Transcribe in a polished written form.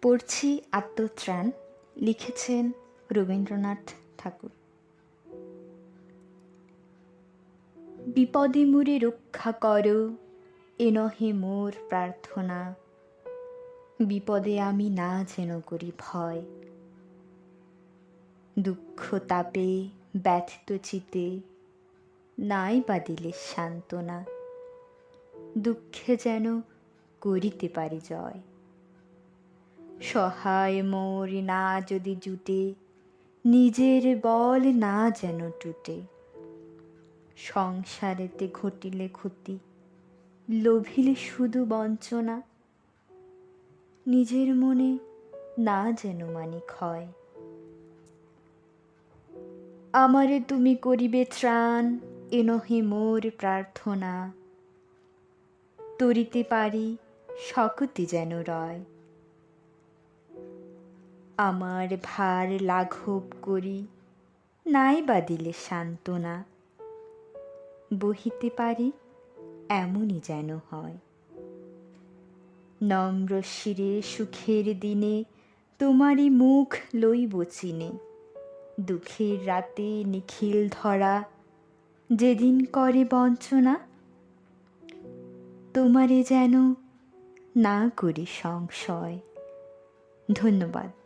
পড়ছি আত্মত্রাণ, লিখেছেন রবীন্দ্রনাথ ঠাকুর। বিপদে মোরে রক্ষা করো, এ নহে মোর প্রার্থনা। বিপদে আমি না যেন করি ভয়। দুঃখ তাপে ব্যথিত চিতে নাই বা দিলে সান্ত্বনা। দুঃখে যেন করিতে পারি জয়। সহায় মোর না যদি জুটে, নিজের বল না যেন টুটে। সংসারেতে ঘটিলে ক্ষতি, লোভিলে শুধু বঞ্চনা। নিজের মনে না যেন মানি ক্ষয়। আমারে তুমি করিবে ত্রাণ, এ নহে মোর প্রার্থনা। তরিতে পারি শকতি যেন রয়। আমার ভার লাঘব করি, নাই বা দিলে সান্ত্বনা। বহিতে পারি এমনই যেন হয়। নম্র শিরে সুখের দিনে তোমারই মুখ লইব চিনে। দুঃখের রাতে নিখিল ধরা, যেদিন করে বঞ্চনা। তোমারে যেন না করি সংশয়। ধন্যবাদ।